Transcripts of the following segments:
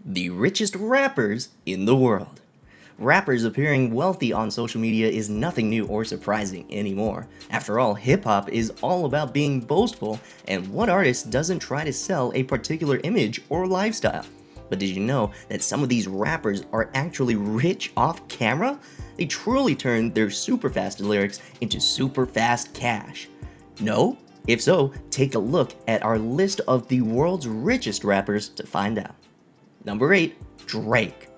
the richest rappers in the world. Rappers appearing wealthy on social media is nothing new or surprising anymore. After all, hip-hop is all about being boastful, and what artist doesn't try to sell a particular image or lifestyle? But did you know that some of these rappers are actually rich off camera? They truly turn their super fast lyrics into super fast cash. No? If so, take a look at our list of the world's richest rappers to find out. Number 8. Drake.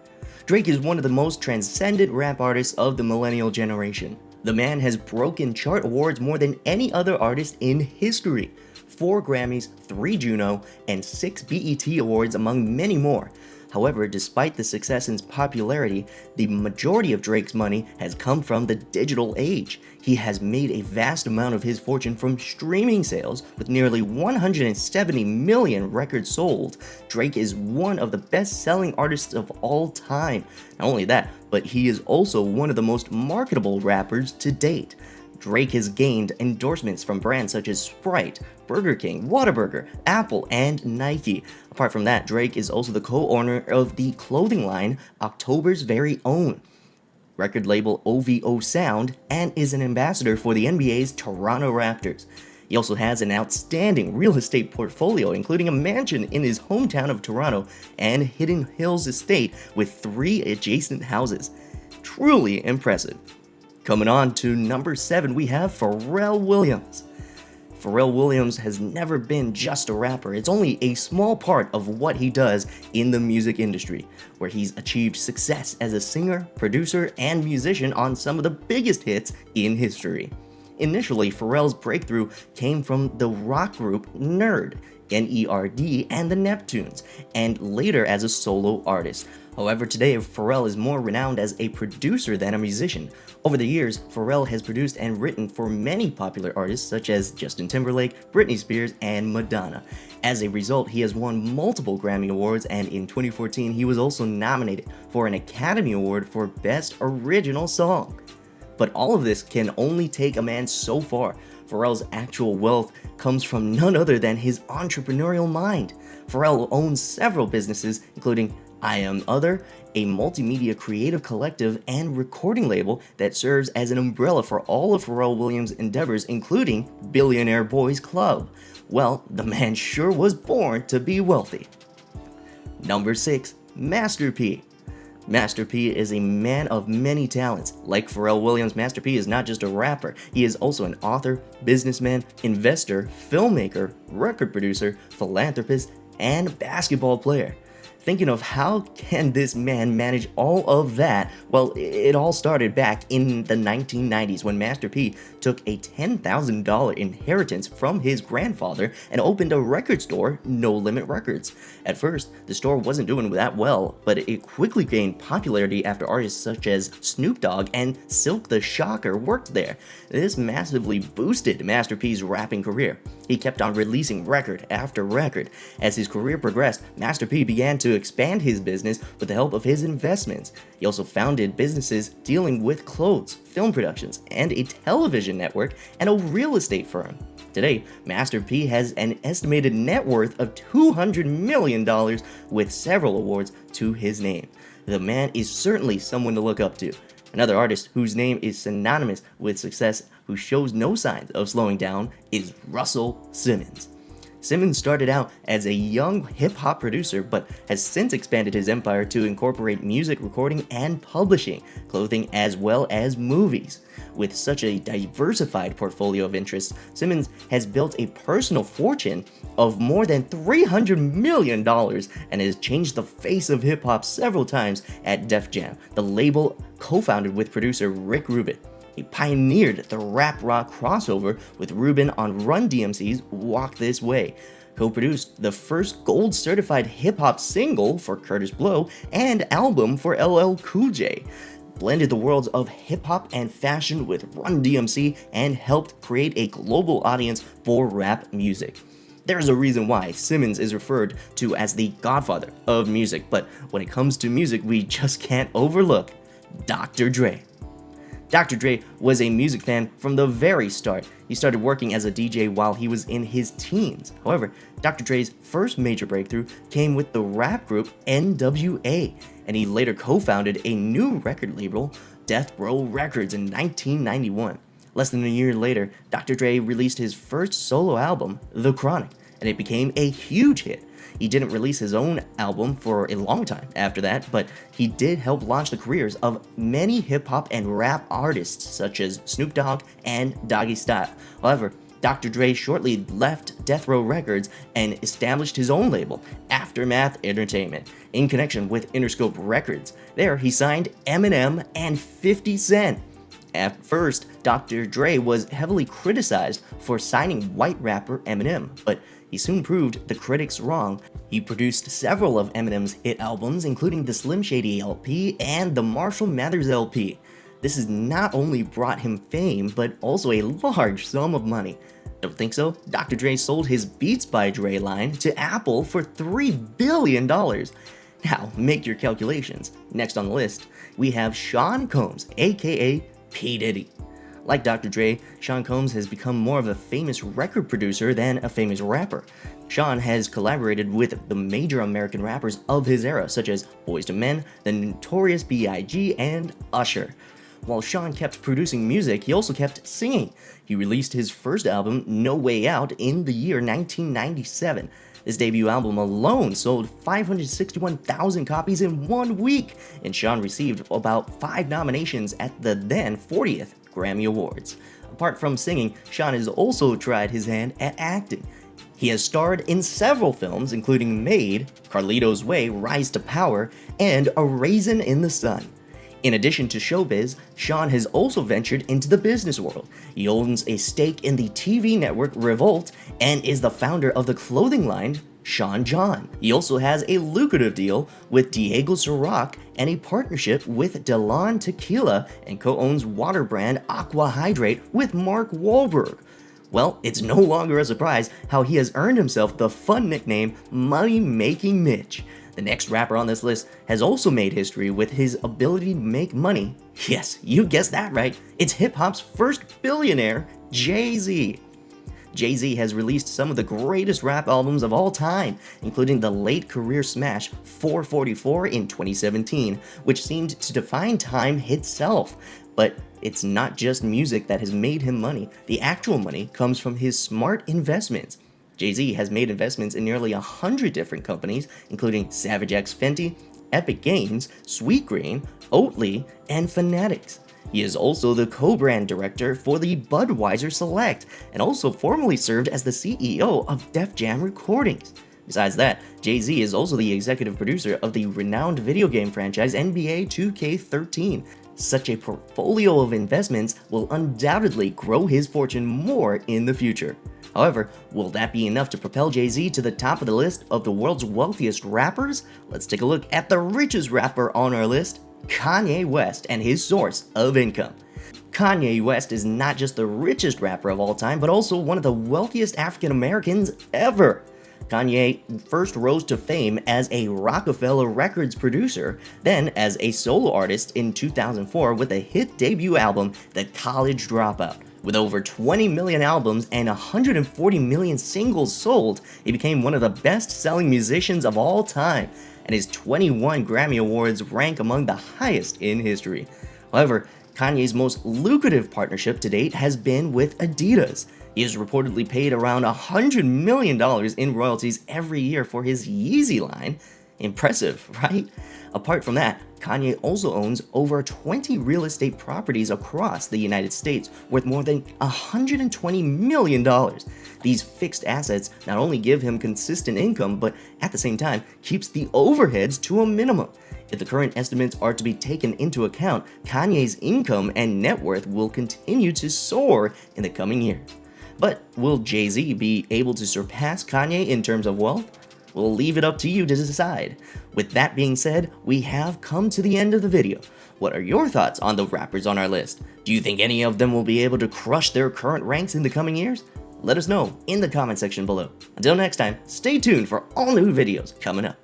Drake is one of the most transcendent rap artists of the millennial generation. The man has broken chart awards more than any other artist in history. 4 Grammys, 3 Juno, and 6 BET Awards among many more. However, despite the success and popularity, the majority of Drake's money has come from the digital age. He has made a vast amount of his fortune from streaming sales, with nearly 170 million records sold. Drake is one of the best-selling artists of all time. Not only that, but he is also one of the most marketable rappers to date. Drake has gained endorsements from brands such as Sprite, Burger King, Whataburger, Apple, and Nike. Apart from that, Drake is also the co-owner of the clothing line October's Very Own record label OVO Sound, and is an ambassador for the NBA's Toronto Raptors. He also has an outstanding real estate portfolio, including a mansion in his hometown of Toronto and Hidden Hills Estate with 3 adjacent houses. Truly impressive. Coming on to number 7, we have Pharrell Williams. Pharrell Williams has never been just a rapper. It's only a small part of what he does in the music industry, where he's achieved success as a singer, producer, and musician on some of the biggest hits in history. Initially, Pharrell's breakthrough came from the rock group Nerd, N-E-R-D, and the Neptunes, and later as a solo artist. However, today Pharrell is more renowned as a producer than a musician. Over the years, Pharrell has produced and written for many popular artists such as Justin Timberlake, Britney Spears, and Madonna. As a result, he has won multiple Grammy Awards, and in 2014 he was also nominated for an Academy Award for Best Original Song. But all of this can only take a man so far. Pharrell's actual wealth comes from none other than his entrepreneurial mind. Pharrell owns several businesses, including I Am Other, a multimedia creative collective and recording label that serves as an umbrella for all of Pharrell Williams' endeavors, including Billionaire Boys Club. Well, the man sure was born to be wealthy. Number 6. Master P. Master P is a man of many talents. Like Pharrell Williams, Master P is not just a rapper. He is also an author, businessman, investor, filmmaker, record producer, philanthropist, and basketball player. Thinking of how can this man manage all of that? Well, it all started back in the 1990s when Master P took a $10,000 inheritance from his grandfather and opened a record store, No Limit Records. At first, the store wasn't doing that well, but it quickly gained popularity after artists such as Snoop Dogg and Silk the Shocker worked there. This massively boosted Master P's rapping career. He kept on releasing record after record. As his career progressed, Master P began to expand his business with the help of his investments. He also founded businesses dealing with clothes, film productions, and a television network, and a real estate firm. Today, Master P has an estimated net worth of $200 million with several awards to his name. The man is certainly someone to look up to. Another artist whose name is synonymous with success, who shows no signs of slowing down, is Russell Simmons. Simmons started out as a young hip-hop producer, but has since expanded his empire to incorporate music recording and publishing, clothing, as well as movies. With such a diversified portfolio of interests, Simmons has built a personal fortune of more than $300 million and has changed the face of hip-hop several times at Def Jam, the label co-founded with producer Rick Rubin. He pioneered the rap-rock crossover with Rubin on Run DMC's Walk This Way, co-produced the first gold-certified hip-hop single for Kurtis Blow and album for LL Cool J, blended the worlds of hip-hop and fashion with Run DMC, and helped create a global audience for rap music. There's a reason why Simmons is referred to as the godfather of music, but when it comes to music, we just can't overlook Dr. Dre. Dr. Dre was a music fan from the very start. He started working as a DJ while he was in his teens. However, Dr. Dre's first major breakthrough came with the rap group NWA, and he later co-founded a new record label, Death Row Records, in 1991. Less than a year later, Dr. Dre released his first solo album, The Chronic, and it became a huge hit. He didn't release his own album for a long time after that, but he did help launch the careers of many hip-hop and rap artists such as Snoop Dogg and Doggy Style. However, Dr. Dre shortly left Death Row Records and established his own label, Aftermath Entertainment, in connection with Interscope Records. There, he signed Eminem and 50 Cent. At first, Dr. Dre was heavily criticized for signing white rapper Eminem, but he soon proved the critics wrong. He produced several of Eminem's hit albums, including the Slim Shady LP and the Marshall Mathers LP. This has not only brought him fame, but also a large sum of money. Don't think so? Dr. Dre sold his Beats by Dre line to Apple for $3 billion. Now, make your calculations. Next on the list, we have Sean Combs, aka P. Diddy. Like Dr. Dre, Sean Combs has become more of a famous record producer than a famous rapper. Sean has collaborated with the major American rappers of his era, such as Boyz II Men, the Notorious B.I.G., and Usher. While Sean kept producing music, he also kept singing. He released his first album, No Way Out, in the year 1997. This debut album alone sold 561,000 copies in 1 week, and Sean received about 5 nominations at the then 40th Grammy Awards. Apart from singing, Sean has also tried his hand at acting. He has starred in several films, including Made, Carlito's Way, Rise to Power, and A Raisin in the Sun. In addition to showbiz, Sean has also ventured into the business world. He owns a stake in the TV network Revolt and is the founder of the clothing line Sean John. He also has a lucrative deal with Diego Ciroc and a partnership with Delon Tequila, and co-owns water brand Aqua Hydrate with Mark Wahlberg. Well, it's no longer a surprise how he has earned himself the fun nickname Money Making Mitch. The next rapper on this list has also made history with his ability to make money. Yes, you guessed that right. It's hip-hop's first billionaire, Jay-Z. Jay-Z has released some of the greatest rap albums of all time, including the late career smash 444 in 2017, which seemed to define time itself. But it's not just music that has made him money. The actual money comes from his smart investments. Jay-Z has made investments in nearly 100 different companies, including Savage X Fenty, Epic Games, Sweetgreen, Oatly, and Fanatics. He is also the co-brand director for the Budweiser Select, and also formerly served as the CEO of Def Jam Recordings. Besides that, Jay-Z is also the executive producer of the renowned video game franchise NBA 2K13. Such a portfolio of investments will undoubtedly grow his fortune more in the future. However, will that be enough to propel Jay-Z to the top of the list of the world's wealthiest rappers? Let's take a look at the richest rapper on our list, Kayne West, and his source of income. Kayne West is not just the richest rapper of all time, but also one of the wealthiest African Americans ever. Kanye first rose to fame as a Rockefeller Records producer, then as a solo artist in 2004 with a hit debut album, The College Dropout. With over 20 million albums and 140 million singles sold, he became one of the best-selling musicians of all time, and his 21 Grammy Awards rank among the highest in history. However, Kanye's most lucrative partnership to date has been with Adidas. He is reportedly paid around $100 million in royalties every year for his Yeezy line. Impressive, right? Apart from that, Kanye also owns over 20 real estate properties across the United States worth more than $120 million. These fixed assets not only give him consistent income, but at the same time keeps the overheads to a minimum. If the current estimates are to be taken into account, Kanye's income and net worth will continue to soar in the coming years. But will Jay-Z be able to surpass Kanye in terms of wealth? We'll leave it up to you to decide. With that being said, we have come to the end of the video. What are your thoughts on the rappers on our list? Do you think any of them will be able to crush their current ranks in the coming years? Let us know in the comment section below. Until next time, stay tuned for all new videos coming up.